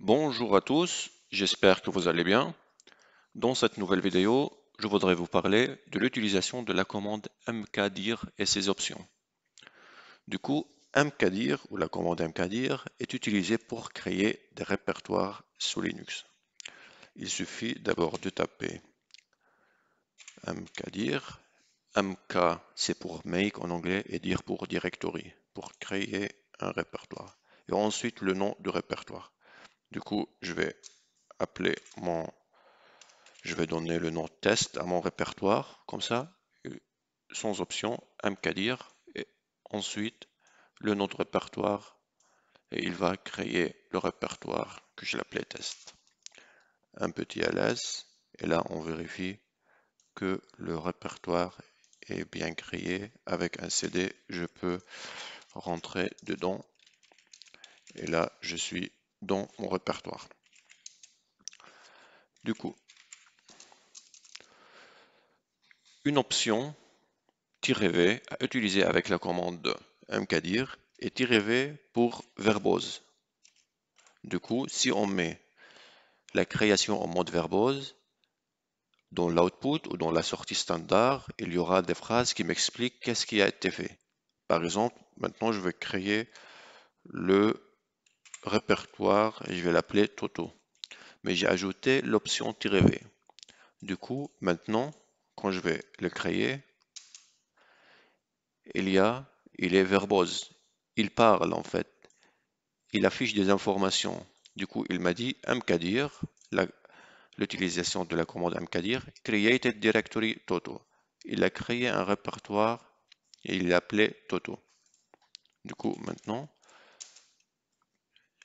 Bonjour à tous, j'espère que vous allez bien. Dans cette nouvelle vidéo, je voudrais vous parler de l'utilisation de la commande mkdir et ses options. Du coup, mkdir ou la commande mkdir est utilisée pour créer des répertoires sous Linux. Il suffit d'abord de taper mkdir. Mk c'est pour make en anglais et dir pour directory, pour créer un répertoire. Et ensuite le nom du répertoire. Du coup, je vais donner le nom test à mon répertoire, comme ça, sans option, mkdir, et ensuite le nom de répertoire, et il va créer le répertoire que je l'appelais test. Un petit ls, et là on vérifie que le répertoire est bien créé. Avec un cd, je peux rentrer dedans, et là je suis dans mon répertoire. Du coup, une option "-v" à utiliser avec la commande mkdir et "-v" pour verbose. Du coup, si on met la création en mode verbose, dans l'output ou dans la sortie standard, il y aura des phrases qui m'expliquent qu'est-ce qui a été fait. Par exemple, maintenant je vais créer le répertoire et je vais l'appeler Toto. Mais j'ai ajouté l'option "-v". Du coup, maintenant, quand je vais le créer, il est verbose. Il parle en fait. Il affiche des informations. Du coup, il m'a dit mkdir, l'utilisation de la commande mkdir, created directory Toto. Il a créé un répertoire et il l'appelait Toto. Du coup, maintenant,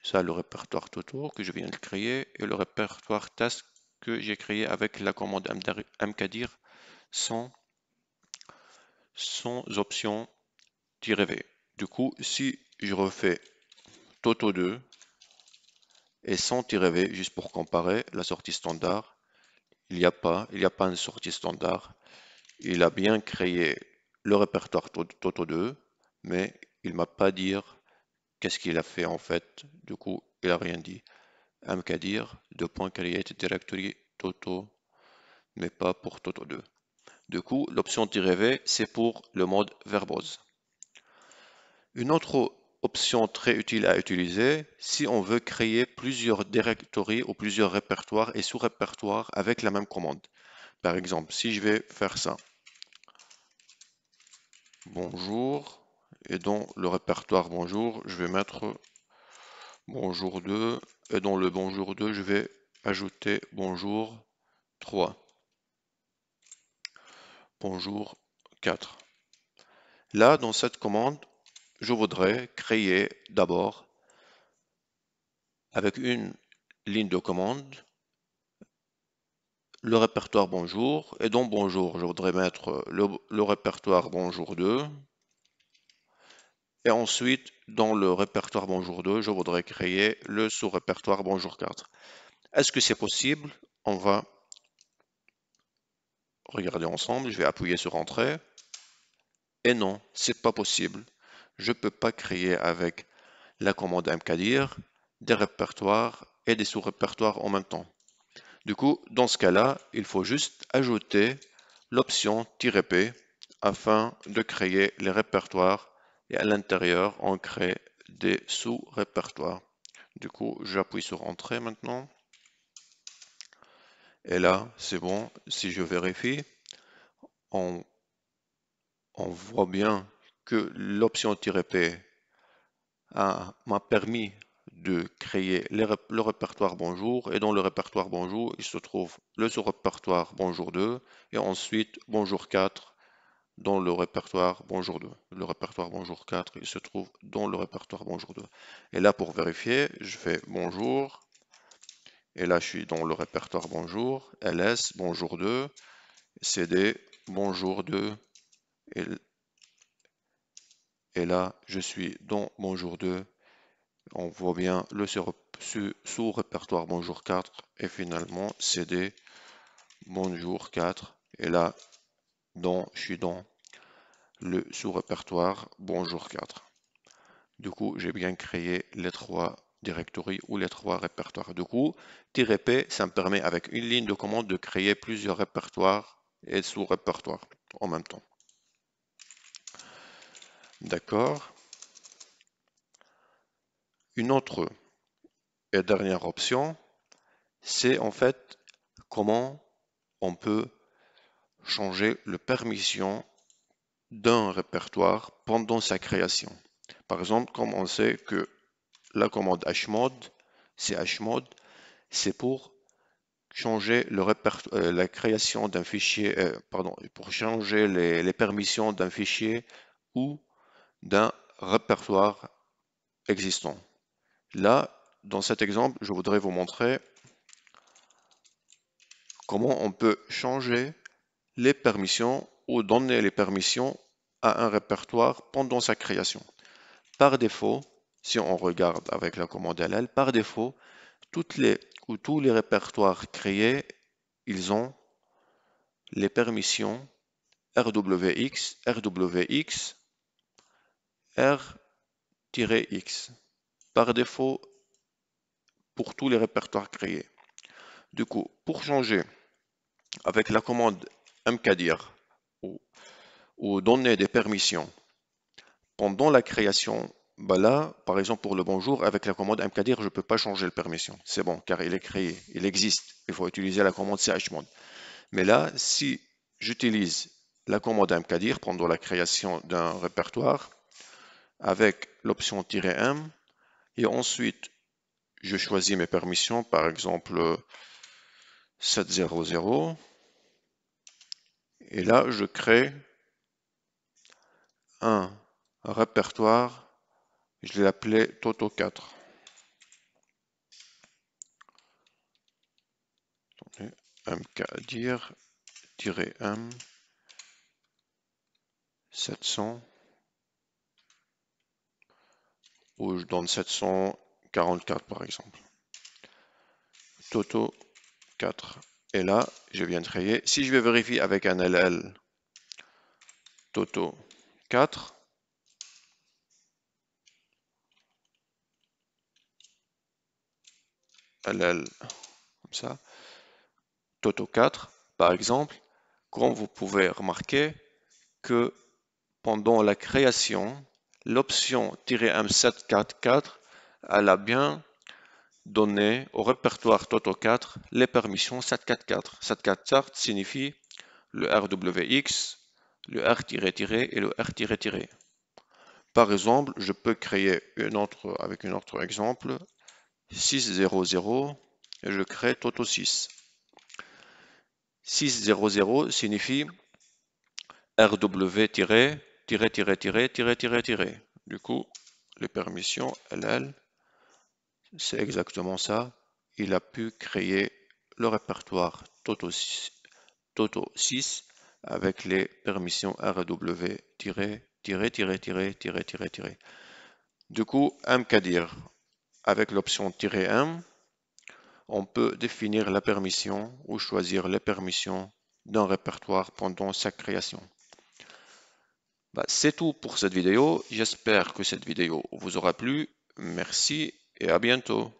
ça, le répertoire Toto que je viens de créer et le répertoire task que j'ai créé avec la commande mkdir sans option "-v". Du coup, si je refais Toto 2 et sans "-v", juste pour comparer la sortie standard, il n'y a pas une sortie standard. Il a bien créé le répertoire Toto 2, mais il m'a pas dit qu'est-ce qu'il a fait en fait. Du coup, il a rien dit. mkdir .create directory Toto, mais pas pour Toto 2. Du coup, l'option "-v", c'est pour le mode verbose. Une autre option très utile à utiliser, si on veut créer plusieurs directories ou plusieurs répertoires et sous-répertoires avec la même commande. Par exemple, si je vais faire ça, bonjour, et dans le répertoire bonjour, je vais mettre bonjour 2, et dans le bonjour 2, je vais ajouter bonjour 3, bonjour 4. Là, dans cette commande, je voudrais créer d'abord, avec une ligne de commande, le répertoire bonjour, et dans bonjour, je voudrais mettre le répertoire bonjour 2, et ensuite, dans le répertoire bonjour 2, je voudrais créer le sous-répertoire bonjour 4. Est-ce que c'est possible? On va regarder ensemble. Je vais appuyer sur Entrée. Et non, c'est pas possible. Je peux pas créer avec la commande mkdir des répertoires et des sous-répertoires en même temps. Du coup, dans ce cas-là, il faut juste ajouter l'option "-p" afin de créer les répertoires et à l'intérieur, on crée des sous-répertoires. Du coup, j'appuie sur Entrée maintenant. Et là, c'est bon. Si je vérifie, on voit bien que l'option "-p" m'a permis de créer le répertoire bonjour, et dans le répertoire bonjour, il se trouve le sous-répertoire bonjour 2 et ensuite bonjour 4 dans le répertoire bonjour 2. Le répertoire bonjour 4, il se trouve dans le répertoire bonjour 2. Et là, pour vérifier, je fais bonjour, et là, je suis dans le répertoire bonjour, ls bonjour 2, cd bonjour 2, et là, je suis dans bonjour 2. On voit bien le sous-répertoire bonjour 4 et finalement cd bonjour 4. Et là, je suis dans le sous-répertoire bonjour 4. Du coup, j'ai bien créé les trois directories ou les 3 répertoires. Du coup, -P, ça me permet avec une ligne de commande de créer plusieurs répertoires et sous-répertoires en même temps. D'accord. Une autre et dernière option, c'est en fait comment on peut changer le permission d'un répertoire pendant sa création. Par exemple, comme on sait que la commande hmod, c'est hmod, c'est pour changer la création d'un fichier, pour changer les permissions d'un fichier ou d'un répertoire existant. Là, dans cet exemple, je voudrais vous montrer comment on peut changer les permissions ou donner les permissions à un répertoire pendant sa création. Par défaut, si on regarde avec la commande ll, par défaut, tous les répertoires créés, ils ont les permissions rwx, rwx, r-x, par défaut pour tous les répertoires créés. Du coup, pour changer avec la commande mkdir ou donner des permissions pendant la création, bah là, par exemple pour le bonjour, avec la commande mkdir, je ne peux pas changer la permission. C'est bon, car il est créé, il existe. Il faut utiliser la commande chmod. Mais là, si j'utilise la commande mkdir pendant la création d'un répertoire, avec l'option "-m", et ensuite je choisis mes permissions, par exemple 700, et là je crée un répertoire, je l'ai appelé Toto4. mkdir-m 700, ou je donne 744 par exemple. Toto 4. Et là, je viens de créer. Si je vais vérifier avec un ll Toto 4, ll comme ça, Toto 4, par exemple, comme vous pouvez remarquer que pendant la création, l'option -m744, elle a bien donné au répertoire Toto 4 les permissions 744. 744 signifie le RWX, le R- et le R-. Par exemple, je peux créer avec un autre exemple, 600, et je crée Toto 6. 600 signifie RW- Du coup, les permissions LL, c'est exactement ça. Il a pu créer le répertoire Toto 6 avec les permissions RW- Du coup, mkdir avec l'option "-m", on peut définir la permission ou choisir les permissions d'un répertoire pendant sa création. C'est tout pour cette vidéo. J'espère que cette vidéo vous aura plu. Merci et à bientôt.